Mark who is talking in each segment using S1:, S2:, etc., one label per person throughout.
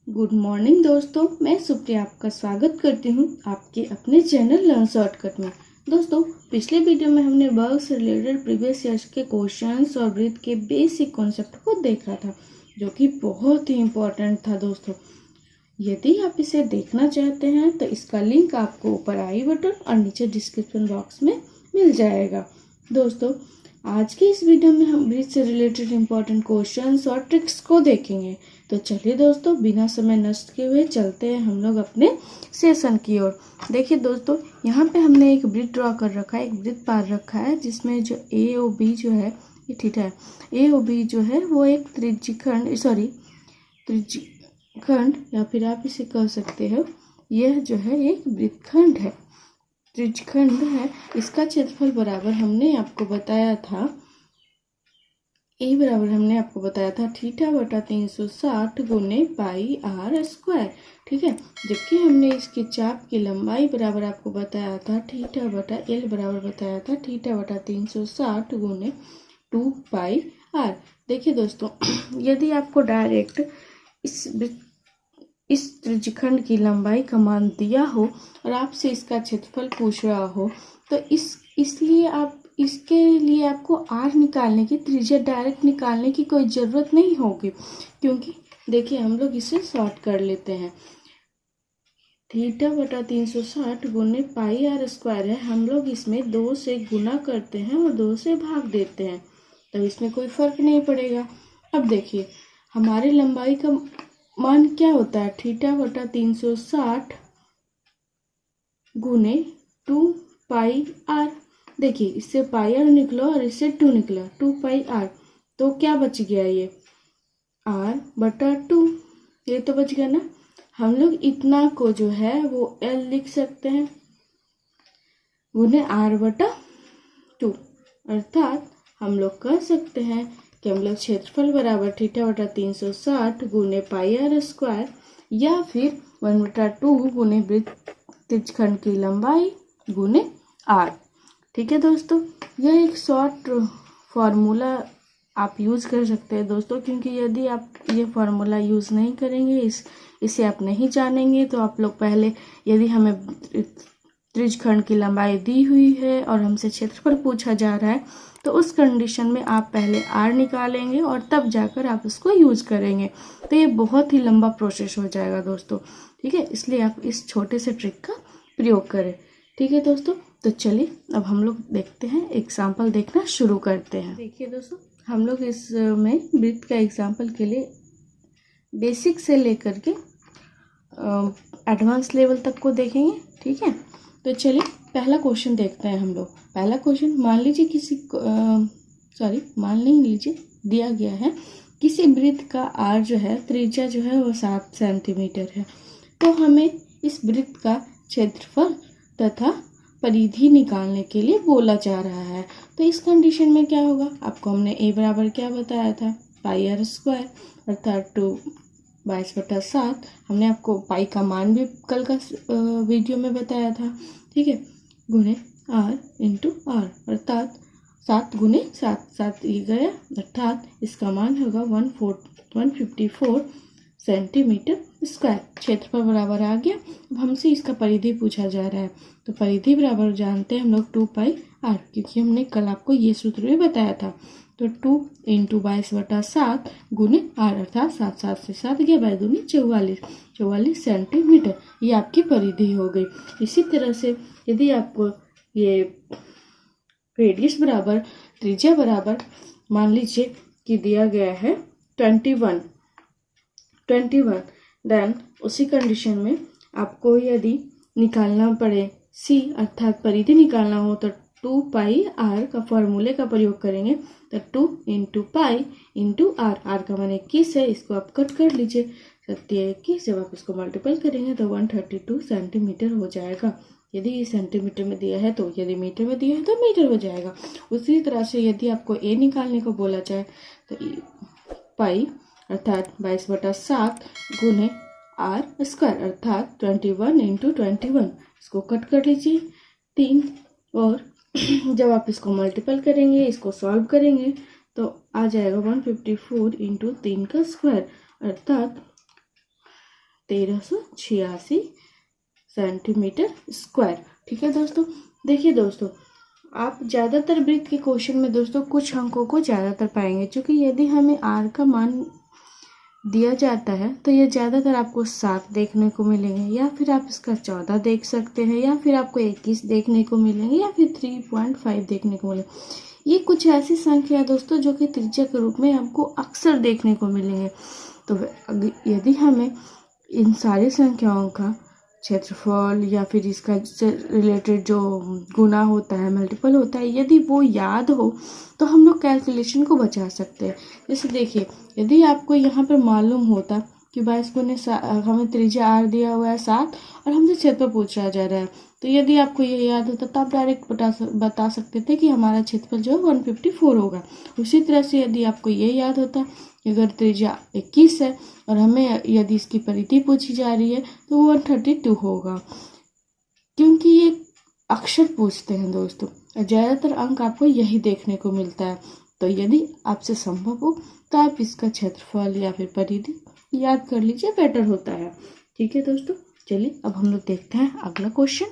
S1: Good morning दोस्तों, मैं सुप्रिया आपका स्वागत करती हूँ आपके अपने चैनल लर्न शॉर्टकट में। दोस्तों, पिछले वीडियो में हमने वर्क से रिलेटेड प्रीवियस ईयर्स के क्वेश्चंस और ब्रीथ के बेसिक कॉन्सेप्ट को देखा था, जो कि बहुत ही इम्पोर्टेंट था। दोस्तों, यदि आप इसे देखना चाहते हैं तो इसका लिंक आपको ऊपर आई बटन और नीचे डिस्क्रिप्शन बॉक्स में मिल जाएगा। दोस्तों, आज की इस वीडियो में हम ब्रीथ से रिलेटेड इम्पोर्टेंट क्वेश्चंस और ट्रिक्स को देखेंगे। तो चलिए दोस्तों, बिना समय नष्ट किए हुए चलते हैं हम लोग अपने सेशन की ओर। देखिए दोस्तों, यहाँ पे हमने एक ब्रीथ ड्रॉ कर रखा है, एक ब्रीथ पार रखा है, जिसमें जो ए ओ बी जो है ये थीटा है। ए ओ बी जो है वो एक त्रिज्यखंड या फिर आप इसे कह सकते हो, यह जो है एक वृत्तखंड है, त्रिज्यखंड है। इसका क्षेत्रफल बराबर हमने आपको बताया था, ए बराबर हमने आपको बताया था थीटा बटा 360 गुने पाई आर स्क्वायर। ठीक है, जबकि हमने इसके चाप की लंबाई बराबर आपको बताया था थीटा बटा एल बराबर बताया था थीटा बटा 360 गुने 2 पाई आर। देखिए दोस्तों, यदि आपको डायरेक्ट इस त्रिज्यखंड की लंबाई का मान दिया हो और आपसे इसका क्षेत्रफल पूछ रहा हो, तो इसके लिए आपको आर निकालने की, त्रिज्या डायरेक्ट निकालने की कोई ज़रूरत नहीं होगी, क्योंकि देखिए हम लोग इसे शॉर्ट कर लेते हैं। थीटा बटा 360 गुने पाई आर स्क्वायर है, हम लोग इसमें 2 से गुना करते हैं और 2 से भाग देते हैं, तो इसमें कोई फर्क नहीं पड़ेगा। अब देखिए हमारी लंबाई का मान क्या होता है, थीटा बटा 360 गुने 2 पाई आर। देखिए इससे पाई आर निकला और इससे 2 निकला, 2 पाई आर, तो क्या बच गया, ये आर बटा 2, ये तो बच गया ना। हम लोग इतना को जो है वो एल लिख सकते हैं गुने आर बटा 2, अर्थात हम लोग कह सकते हैं कि हम लोग क्षेत्रफल बराबर थीटा बटा 360 गुने पाई आर स्क्वायर या फिर 1/2 गुने त्रिज्यखंड की लंबाई गुने आर। ठीक है दोस्तों, यह एक शॉर्ट फार्मूला आप यूज़ कर सकते हैं दोस्तों, क्योंकि यदि आप ये फार्मूला यूज़ नहीं करेंगे, इसे आप नहीं जानेंगे, तो आप लोग पहले, यदि हमें त्रिज्यखंड की लंबाई दी हुई है और हमसे क्षेत्रफल पूछा जा रहा है, तो उस कंडीशन में आप पहले आर निकालेंगे और तब जाकर आप उसको यूज़ करेंगे, तो ये बहुत ही लंबा प्रोसेस हो जाएगा दोस्तों। ठीक है, इसलिए आप इस छोटे से ट्रिक का प्रयोग करें। ठीक है दोस्तों, तो चलिए अब हम लोग देखते हैं, एग्जाम्पल देखना शुरू करते हैं। देखिए दोस्तों, हम लोग इसमें ब्रीथ का एग्जाम्पल के लिए बेसिक से लेकर के एडवांस लेवल तक को देखेंगे। ठीक है, तो चलिए पहला क्वेश्चन देखते हैं हम लोग। पहला क्वेश्चन, मान लीजिए दिया गया है किसी वृत्त का आर जो है, त्रिज्या जो है वो 7 सेंटीमीटर है, तो हमें इस वृत्त का क्षेत्रफल तथा परिधि निकालने के लिए बोला जा रहा है। तो इस कंडीशन में क्या होगा, आपको हमने ए बराबर क्या बताया था, पाई आर स्क्वायर, अर्थात 2/7। हमने आपको पाई का मान भी कल का वीडियो में बताया था। ठीक है, गुने आर इंटू आर, अर्थात 7 गुने 7, 7 ये गया, अर्थात इसका मान होगा 154 सेंटीमीटर स्क्वायर। क्षेत्रफल बराबर आ गया। अब हमसे इसका परिधि पूछा जा रहा है, तो परिधि बराबर जानते हैं हम लोग 2 पाई आर, क्योंकि हमने कल आपको ये सूत्र भी बताया था। तो 2 इंटू 22/7 गुने आर, अर्थात 7, 7 से 7 गया, 22 44 सेंटीमीटर, ये आपकी परिधि हो गई। इसी तरह से यदि आपको ये रेडियस बराबर, त्रिज्या बराबर मान लीजिए कि दिया गया है 21, देन उसी कंडीशन में आपको यदि निकालना पड़े सी, अर्थात परिधि निकालना हो, तो 2 पाई आर का फॉर्मूले का प्रयोग करेंगे। तो 2 into pi into r, r का मान 21 है, इसको आप कट कर लीजिए, 21, जब आप इसको मल्टीपल करेंगे तो 132 सेंटीमीटर हो जाएगा। यदि सेंटीमीटर में दिया है तो, यदि मीटर में दिया है तो मीटर हो जाएगा। उसी तरह से यदि आपको ए निकालने को बोला जाए, तो पाई अर्थात 22/7 गुने आर स्क्वायर, अर्थात 21 इंटू 21, इसको कट कर लीजिए 3, और जब आप इसको मल्टीपल करेंगे, इसको सॉल्व करेंगे, तो आ जाएगा 154 इंटू 3 का स्क्वायर, अर्थात 1386 सेंटीमीटर स्क्वायर। ठीक है दोस्तों। देखिए दोस्तों, आप ज़्यादातर वृत्त के क्वेश्चन में दोस्तों कुछ अंकों को ज़्यादातर पाएंगे, क्योंकि यदि हमें आर का मान दिया जाता है तो ये ज़्यादातर आपको 7 देखने को मिलेंगे, या फिर आप इसका 14 देख सकते हैं, या फिर आपको 21 देखने को मिलेंगे, या फिर 3.5 देखने को मिलेंगे। ये कुछ ऐसी संख्या है दोस्तों जो कि त्रिज्या के रूप में हमको अक्सर देखने को मिलेंगे। तो यदि हमें इन सारी संख्याओं का क्षेत्रफल या फिर इसका रिलेटेड जो गुना होता है, मल्टीपल होता है, यदि वो याद हो तो हम लोग कैलकुलेशन को बचा सकते हैं। जैसे देखिए, यदि आपको यहाँ पर मालूम होता कि 22 हमें त्रिज्या आर दिया हुआ है 7 और हमसे क्षेत्रफल पूछा जा रहा है, तो यदि आपको ये याद होता तो आप डायरेक्ट बता सकते थे कि हमारा क्षेत्रफल जो है 154 होगा। उसी तरह से यदि आपको ये याद होता कि अगर त्रिज्या 21 है और हमें यदि इसकी परिधि पूछी जा रही है तो 132 होगा, क्योंकि ये अक्षर पूछते हैं दोस्तों। ज़्यादातर अंक आपको यही देखने को मिलता है। तो यदि आपसे संभव हो तो आप इसका क्षेत्रफल या फिर परिधि याद कर लीजिए, बेटर होता है। ठीक है दोस्तों, चलिए अब हम लोग देखते हैं अगला क्वेश्चन।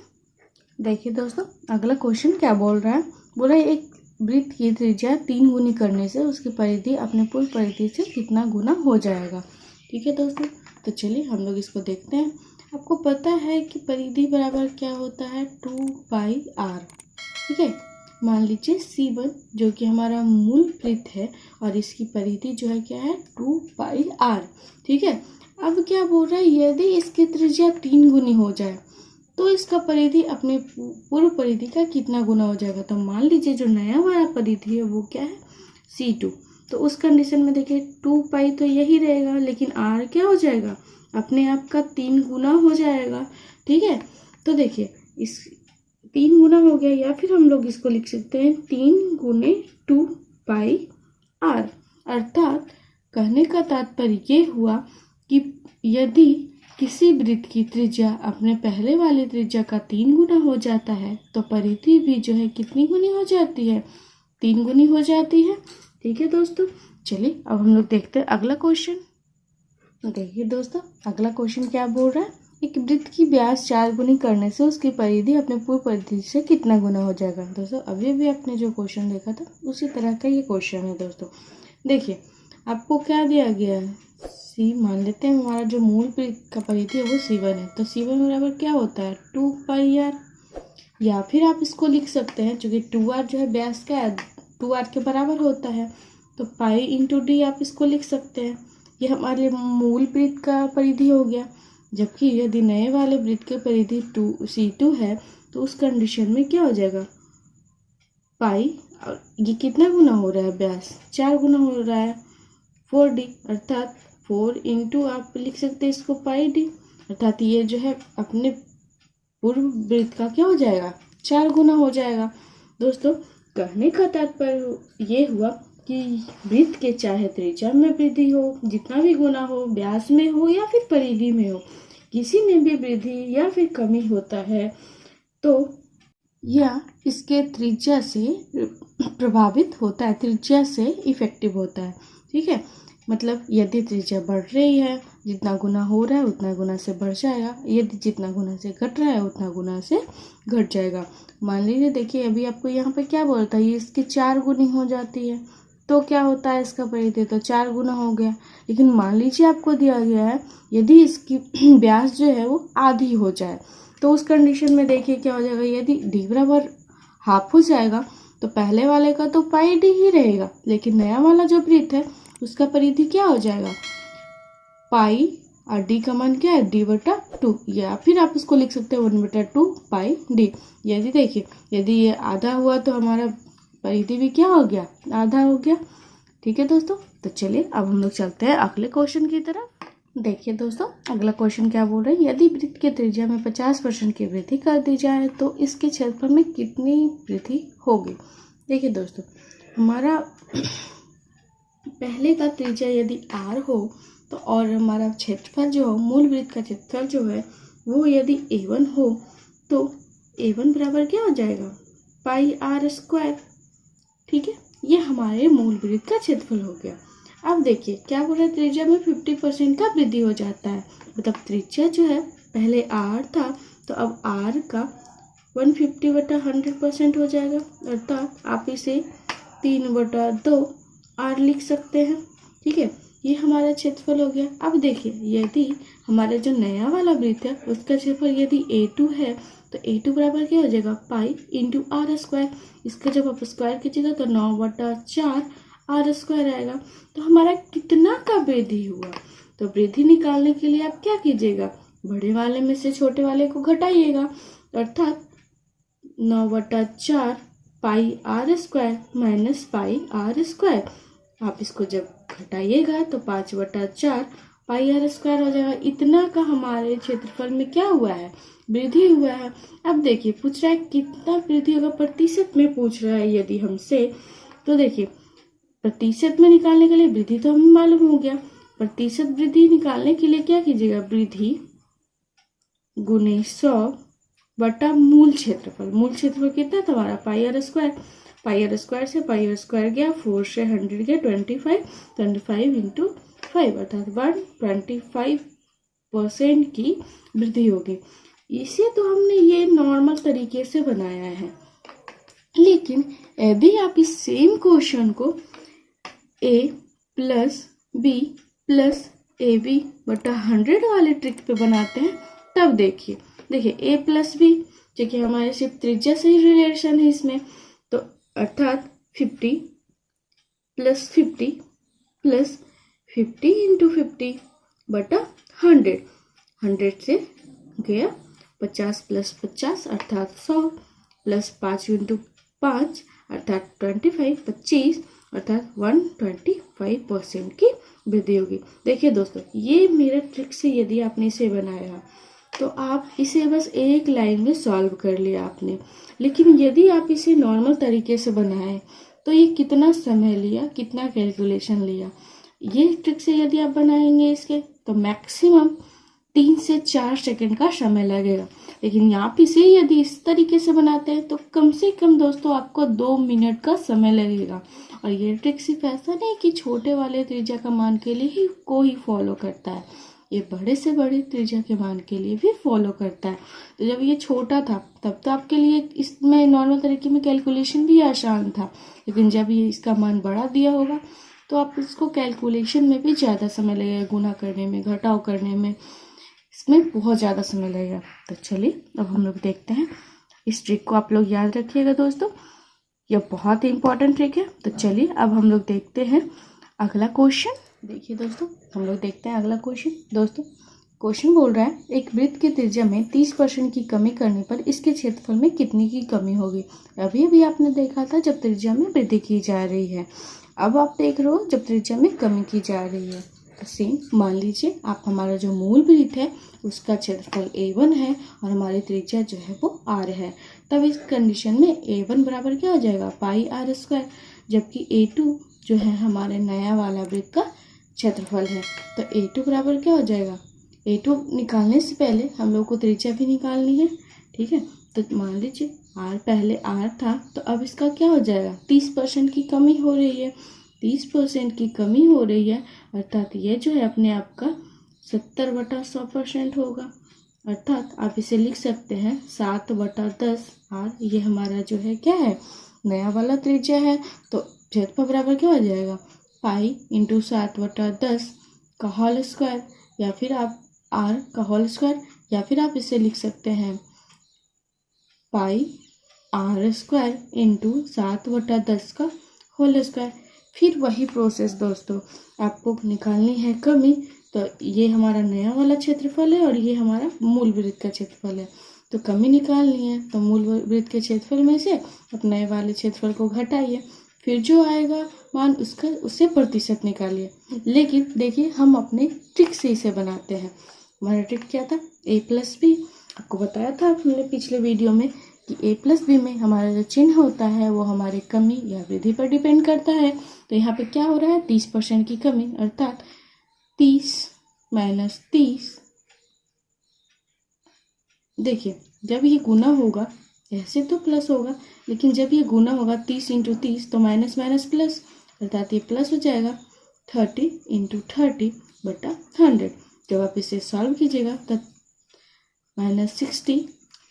S1: देखिए दोस्तों, अगला क्वेश्चन क्या बोल रहा है। बोल रहा है एक वृत्त की त्रिज्या 3 गुनी करने से उसकी परिधि अपने पूर्व परिधि से कितना गुना हो जाएगा। ठीक है दोस्तों, तो चलिए हम लोग इसको देखते हैं। आपको पता है कि परिधि बराबर क्या होता है, 2πr। ठीक है, मान लीजिए C1 जो कि हमारा मूल वृत्त है और इसकी परिधि जो है क्या है, 2πr। ठीक है, अब क्या बोल रहा है, यदि इसकी त्रिज्या 3 गुनी हो जाए तो इसका परिधि अपने पूर्व परिधि का कितना गुना हो जाएगा। तो मान लीजिए जो नया वाला परिधि है वो क्या है, C2। तो उस कंडीशन में देखिए 2π तो यही रहेगा, लेकिन r क्या हो जाएगा, अपने आप का 3 गुना हो जाएगा। ठीक है, तो देखिए इस 3 गुना हो गया, या फिर हम लोग इसको लिख सकते हैं 3 गुने 2πr। अर्थात कहने का तात्पर्य ये हुआ कि यदि किसी वृत्त की त्रिज्या अपने पहले वाले त्रिज्या का 3 गुना हो जाता है तो परिधि भी जो है कितनी गुनी हो जाती है, 3 गुनी हो जाती है। ठीक है दोस्तों, चलिए अब हम लोग देखते हैं अगला क्वेश्चन। देखिए दोस्तों, अगला क्वेश्चन क्या बोल रहा है, एक वृत्त की व्यास 4 गुनी करने से उसकी परिधि अपने पूर्व परिधि से कितना गुना हो जाएगा। दोस्तों अभी भी आपने जो क्वेश्चन देखा था उसी तरह का ये क्वेश्चन है। दोस्तों देखिए, आपको क्या दिया गया है, C मान लेते हैं हमारा जो मूल वृत्त का परिधि है वो C1 है। तो C1 बराबर क्या होता है, 2πr। या फिर आप इसको लिख सकते हैं, चूँकि 2r जो है व्यास का है, 2r के बराबर होता है, तो पाई इंटू डी आप इसको लिख सकते हैं। ये हमारे मूल वृत्त का परिधि हो गया। जबकि यदि नए वाले वृत्त की परिधि C2 है तो उस कंडीशन में क्या हो जाएगा, पाई, और ये कितना गुना हो रहा है, व्यास 4 गुना हो रहा है, 4d। अर्थात 4 इंटू आप लिख सकते हैं इसको पाई डी। अर्थात ये जो है अपने पूर्व वृत्त का क्या हो जाएगा, 4 गुना हो जाएगा। दोस्तों कहने का तात्पर्य ये हुआ कि वृत्त के चाहे त्रिज्या में वृद्धि हो, जितना भी गुना हो, व्यास में हो या फिर परिधि में हो, किसी में भी वृद्धि या फिर कमी होता है तो यह इसके त्रिज्या से प्रभावित होता है, त्रिज्या से इफेक्टिव होता है। ठीक है, मतलब यदि त्रिज्या बढ़ रही है, जितना गुना हो रहा है उतना गुना से बढ़ जाएगा, यदि जितना गुना से घट रहा है उतना गुना से घट जाएगा। मान लीजिए, देखिए अभी आपको यहाँ पे क्या बोलता है, ये इसकी 4 गुनी हो जाती है तो क्या होता है, इसका परिधि तो 4 गुना हो गया। लेकिन मान लीजिए आपको दिया गया है यदि इसकी व्यास जो है वो आधी हो जाए, तो उस कंडीशन में देखिए क्या हो जाएगा, यदि डी बराबर हाफ हो जाएगा तो पहले वाले का तो पाई डी ही रहेगा, लेकिन नया वाला जो वृत्त है उसका परिधि क्या हो जाएगा, पाई, और डी का मान क्या है, d/2। या फिर आप इसको लिख सकते हैं 1/2 पाई डी। यदि देखिए यदि ये आधा हुआ तो हमारा परिधि भी क्या हो गया, आधा हो गया। ठीक है दोस्तों, तो चलिए अब हम लोग चलते हैं अगले क्वेश्चन की तरफ। देखिए दोस्तों, अगला क्वेश्चन क्या बोल रहे हैं, यदि वृत्त की त्रिज्या में 50% की वृद्धि कर दी जाए तो इसके क्षेत्रफल में कितनी वृद्धि होगी। देखिए दोस्तों, हमारा पहले का त्रिज्या यदि r हो तो और हमारा क्षेत्रफल जो हो, मूल वृत्त का क्षेत्रफल जो है वो यदि a1 हो तो a1 बराबर क्या हो जाएगा, पाई r स्क्वायर। ठीक है, ये हमारे मूल वृत्त का क्षेत्रफल हो गया। अब देखिए क्या बोल रहा है, त्रिज्या में 50% का वृद्धि हो जाता है। मतलब त्रिज्या जो है पहले r था तो अब r का 150/100% हो जाएगा, अर्थात आप इसे 3/2 r लिख सकते हैं। ठीक है, ये हमारा क्षेत्रफल हो गया। अब देखिए यदि हमारा जो नया वाला वृत्त है उसका क्षेत्रफल यदि A2 है तो A2 बराबर क्या हो जाएगा, पाई इंटू आर स्क्वायर। इसका जब आप स्क्वायर कीजिएगा तो 9/4 आर स्क्वायर आएगा। तो हमारा कितना का वृद्धि हुआ, तो वृद्धि निकालने के लिए आप क्या कीजिएगा, बड़े वाले में से छोटे वाले को घटाइएगा, अर्थात 9/4 pi r square minus pi r square. आप इसको जब घटाइएगा तो 5/4 पाई आर स्क्वायर हो जाएगा। इतना का हमारे क्षेत्रफल में क्या हुआ है, वृद्धि हुआ है। अब देखिए पूछ रहा है कितना वृद्धि होगा, प्रतिशत में पूछ रहा है यदि हमसे, तो देखिए प्रतिशत में निकालने के लिए वृद्धि तो हमें मालूम हो गया। प्रतिशत वृद्धि निकालने के लिए क्या कीजिएगा, वृद्धि गुने 100 मूल क्षेत्रफल। मूल क्षेत्रफल कितना था हमारा, pi r square. Pi r square से पाई आर स्क्वायर गया, 4 से 100 गया, 25 इंटू 5 अर्थात 125% की वृद्धि होगी। इसे तो हमने ये नॉर्मल तरीके से बनाया है, लेकिन यदि आप इस सेम क्वेश्चन को a plus B plus AB/100 वाले ट्रिक पे बनाते हैं तब देखिए a प्लस बी, देखिए हमारे सिर्फ त्रिज्या से ही रिलेशन है इसमें, तो अर्थात 50 प्लस 50 प्लस 50 इंटू 50/100। 100 से गया 50 प्लस 50 अर्थात 100 प्लस 5 इंटू 5 अर्थात 25 अर्थात 125% की वृद्धि होगी। देखिए दोस्तों, ये मेरा ट्रिक से यदि आपने इसे बनाया तो आप इसे बस एक लाइन में सॉल्व कर लिया आपने, लेकिन यदि आप इसे नॉर्मल तरीके से बनाएं तो ये कितना समय लिया, कितना कैलकुलेशन लिया। ये ट्रिक से यदि आप बनाएंगे इसके तो मैक्सिमम 3 से 4 सेकंड का समय लगेगा, लेकिन आप इसे यदि इस तरीके से बनाते हैं तो कम से कम दोस्तों आपको 2 मिनट का समय लगेगा। और ये ट्रिक सिर्फ ऐसा नहीं कि छोटे वाले त्रिज्या का मान के लिए ही कोई फॉलो करता है, ये बड़े से बड़े त्रिज्या के मान के लिए भी फॉलो करता है। तो जब ये छोटा था तब तो आपके लिए इसमें नॉर्मल तरीके में कैलकुलेशन भी आसान था, लेकिन जब ये इसका मान बड़ा दिया होगा तो आप इसको कैलकुलेशन में भी ज़्यादा समय लगेगा, गुना करने में, घटाव करने में, इसमें बहुत ज़्यादा समय लगेगा। तो चलिए अब हम लोग देखते हैं, इस ट्रिक को आप लोग याद रखिएगा दोस्तों, यह बहुत ही इंपॉर्टेंट ट्रिक है। तो चलिए अब हम लोग देखते हैं अगला क्वेश्चन। देखिए दोस्तों, हम लोग देखते हैं अगला क्वेश्चन। दोस्तों क्वेश्चन बोल रहा है एक वृत्त की त्रिज्या में 30% की कमी करने पर इसके क्षेत्रफल में कितनी की कमी होगी। अभी अभी आपने देखा था जब त्रिज्या में वृद्धि की जा रही है, अब आप देख रहे हो जब त्रिज्या में कमी की जा रही है। तो सेम मान लीजिए आप हमारा जो मूल वृत्त है उसका क्षेत्रफल A1 है और हमारी त्रिज्या जो है वो R है, तब इस कंडीशन में A1 बराबर क्या हो जाएगा, पाई आर स्क्वायर, जबकि A2 जो है हमारे नया वाला वृत्त का क्षेत्रफल है। तो A2 बराबर क्या हो जाएगा, A2 निकालने से पहले हम लोग को त्रिज्या भी निकालनी है। ठीक है, तो मान लीजिए R पहले R था तो अब इसका क्या हो जाएगा, 30% की कमी हो रही है, 30% की कमी हो रही है, अर्थात ये जो है अपने आप का 70/100% होगा। अर्थात आप इसे लिख सकते हैं 7/10 R। ये हमारा जो है क्या है, नया वाला त्रिज्या है। तो क्षेत्रफल बराबर क्या हो जाएगा, पाई इंटू 7/10 का होल स्क्वायर, या फिर आप R का होल स्क्वायर, या फिर आप इसे लिख सकते हैं पाई आर स्क्वायर इंटू 7/10 का होल स्क्वायर। फिर वही प्रोसेस दोस्तों, आपको निकालनी है कमी। तो ये हमारा नया वाला क्षेत्रफल है और ये हमारा मूल वृत्त का क्षेत्रफल है, तो कमी निकालनी है। तो मूल वृत्त के क्षेत्रफल में से आप नए वाले क्षेत्रफल को घटाइए, फिर जो आएगा मान उससे प्रतिशत निकालिए। लेकिन देखिए हम अपने ट्रिक से इसे बनाते हैं। हमारा ट्रिक क्या था, a प्लस बी। आपको बताया था हमने पिछले वीडियो में कि a प्लस बी में हमारा जो चिन्ह होता है वो हमारे कमी या वृद्धि पर डिपेंड करता है। तो यहाँ पे क्या हो रहा है, 30% की कमी, अर्थात 30 माइनस 30। देखिए जब ये गुना होगा, ऐसे तो प्लस होगा, लेकिन जब ये गुना होगा 30 इंटू 30 तो माइनस माइनस प्लस, अर्थात ये प्लस हो जाएगा 30 इंटू 30 बटा 100। जब आप इसे सॉल्व कीजिएगा तब -60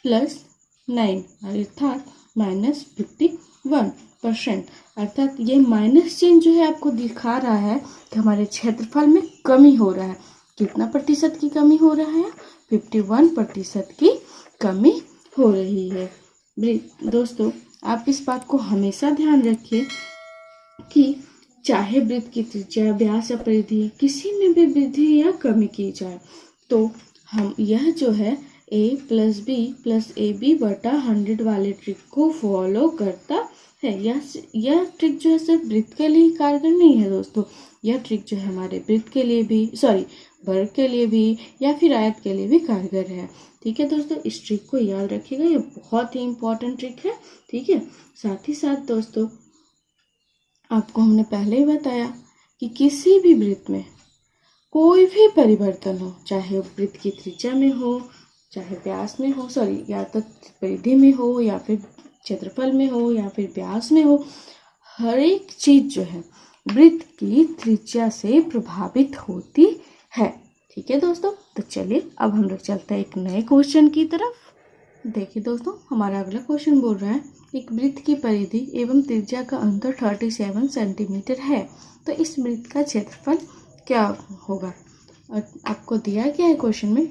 S1: प्लस 9 अर्थात -51%। अर्थात ये माइनस चिन्ह जो है आपको दिखा रहा है कि हमारे क्षेत्रफल में कमी हो रहा है। कितना प्रतिशत की कमी हो रहा है? 51% की कमी हो रही है। दोस्तों, आप इस बात को हमेशा ध्यान रखिए कि चाहे वृत्त की त्रिज्या, व्यास या परिधि किसी में भी वृद्धि या कमी की जाए तो हम यह जो है a plus B plus A B बटा 100 वाले ट्रिक को फॉलो करता है। यह ट्रिक जो है सिर्फ वृत्त के लिए कारगर नहीं है दोस्तों, यह ट्रिक जो है हमारे वृत्त के लिए भी वर्ग के लिए भी या फिर आयत के लिए भी कारगर है। ठीक है दोस्तों, इस ट्रिक को याद रखिएगा, ये बहुत ही इम्पोर्टेंट ट्रिक है। ठीक है, साथ ही साथ दोस्तों आपको हमने पहले ही बताया कि किसी भी वृत्त में कोई भी परिवर्तन हो, चाहे वृत्त की त्रिज्या में हो, चाहे व्यास में हो, या तो परिधि में हो या फिर क्षेत्रफल में हो या फिर व्यास में हो, हर एक चीज जो है वृत्त की त्रिज्या से प्रभावित होती है। ठीक है दोस्तों, तो चलिए अब हम लोग चलते हैं एक नए क्वेश्चन की तरफ। देखिए दोस्तों, हमारा अगला क्वेश्चन बोल रहा है एक वृत्त की परिधि एवं त्रिज्या का अंतर 37 सेंटीमीटर है, तो इस वृत्त का क्षेत्रफल क्या होगा? और आपको दिया गया है क्वेश्चन में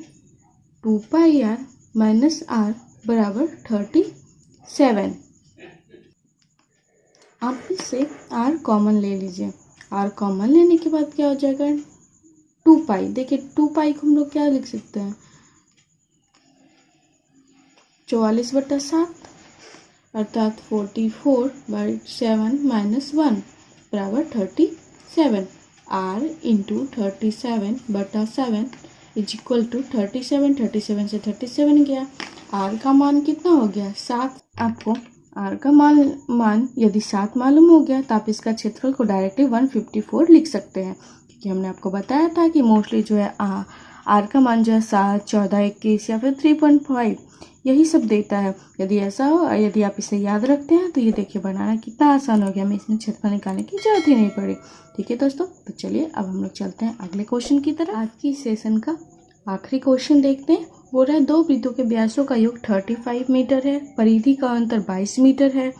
S1: 2 पाई आर माइनस आर बराबर 37। आप इससे आर कॉमन ले लीजिए। आर कॉमन लेने के बाद क्या हो जाएगा? 2 पाई। देखिए 2 पाई को हम लोग क्या लिख सकते हैं? 44/7 अर्थात 44/7 माइनस 1 बराबर 37। R into 37/7 is equal to 37। 37 से 37 गया। आर का मान कितना हो गया? 7। आपको आर का मान यदि 7 मालूम हो गया तो आप इसका क्षेत्रफल को डायरेक्टली 154 लिख सकते हैं, क्योंकि हमने आपको बताया था कि मोस्टली जो है आर का मान जो है 7, 14, 21 या फिर 3.5 यही सब देता है। यदि ऐसा हो, यदि आप इसे याद रखते हैं तो ये देखिए बनाना कितना आसान हो गया, हमें इसमें क्षेत्रफल निकालने की जरूरत ही नहीं पड़ी। ठीक है दोस्तों, तो चलिए अब हम लोग चलते हैं अगले क्वेश्चन की तरफ। आज की सेशन का आखिरी क्वेश्चन देखते हैं। बोल रहा है दो वृत्तों के व्यासों का योग 35 मीटर है, परिधि का अंतर 22 मीटर है,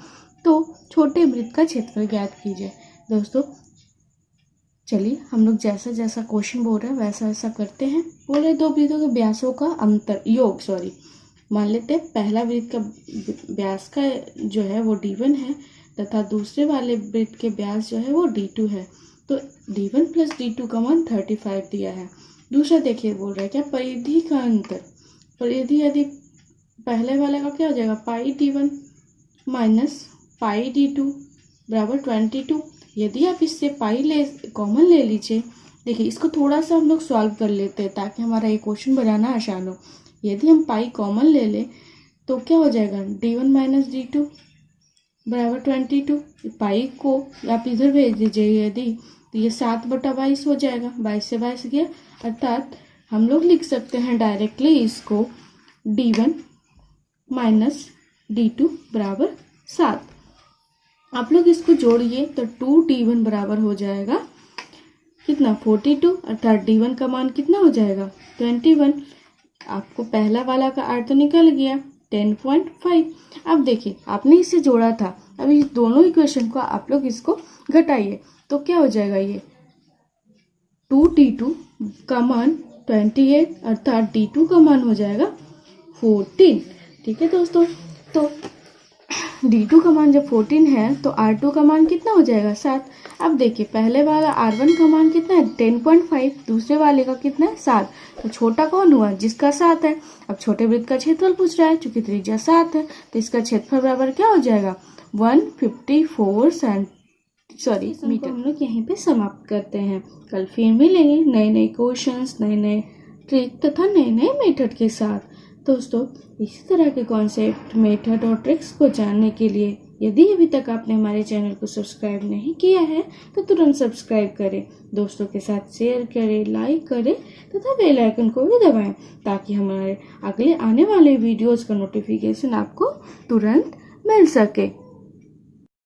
S1: तो छोटे वृत्त का क्षेत्रफल ज्ञात कीजिए। दोस्तों चलिए हम लोग जैसा जैसा क्वेश्चन बोल रहे हैं वैसा वैसा करते हैं। बोल रहे दो वृत्तों के व्यासों का अंतर योग मान लेते हैं पहला वृत्त का व्यास का जो है वो d1 है तथा दूसरे वाले वृत्त के व्यास जो है वो d2 है, तो d1 प्लस d2 का मान 35 दिया है। दूसरा देखिए बोल रहा है क्या परिधि का अंतर। परिधि यदि पहले वाले का क्या हो जाएगा? पाई d1 माइनस पाई d2 बराबर 22। यदि आप इससे पाई कॉमन ले लीजिए। देखिए इसको थोड़ा सा हम लोग सॉल्व कर लेते हैं ताकि हमारा ये क्वेश्चन बनाना आसान हो। यदि हम पाई कॉमन ले लें तो क्या हो जाएगा? d1 माइनस d2 बराबर 22। पाई को आप इधर भेज दीजिए यदि, तो ये 7/22 हो जाएगा। 22 से 22 गया, अर्थात हम लोग लिख सकते हैं डायरेक्टली इसको d1 माइनस d2 बराबर 7। आप लोग इसको जोड़िए तो 2d1 बराबर हो जाएगा कितना? 42, अर्थात d1 का मान कितना हो जाएगा? 21। आपको पहला वाला का अर्थ निकल गया 10.5। अब देखिए आपने इसे जोड़ा था, अब इस दोनों इक्वेशन को आप लोग इसको घटाइए तो क्या हो जाएगा? ये 2d2 का मान 28 अर्थात d2 का मान हो जाएगा 14। ठीक है दोस्तों, तो d2 का मान जब 14 है तो r2 का मान कितना हो जाएगा? 7। अब देखिए पहले वाला r1 का मान कितना है? 10.5, दूसरे वाले का कितना है? 7। तो छोटा कौन हुआ? जिसका 7 है। अब छोटे वृत्त का क्षेत्रफल पूछ रहा है, चूंकि त्रिज्या 7 है तो इसका क्षेत्रफल बराबर क्या हो जाएगा? 154 मीटर। हम लोग यहीं पे समाप्त करते हैं। कल फिर मिलेंगे नए नए क्वेश्चंस, नए नए ट्रिक तथा नए नए मेथड के साथ। दोस्तों इसी तरह के कॉन्सेप्ट, मेथड और ट्रिक्स को जानने के लिए यदि अभी तक आपने हमारे चैनल को सब्सक्राइब नहीं किया है तो तुरंत सब्सक्राइब करें, दोस्तों के साथ शेयर करें, लाइक करें तथा बेल आइकन को भी दबाएं ताकि हमारे अगले आने वाले वीडियोस का नोटिफिकेशन आपको तुरंत मिल सके।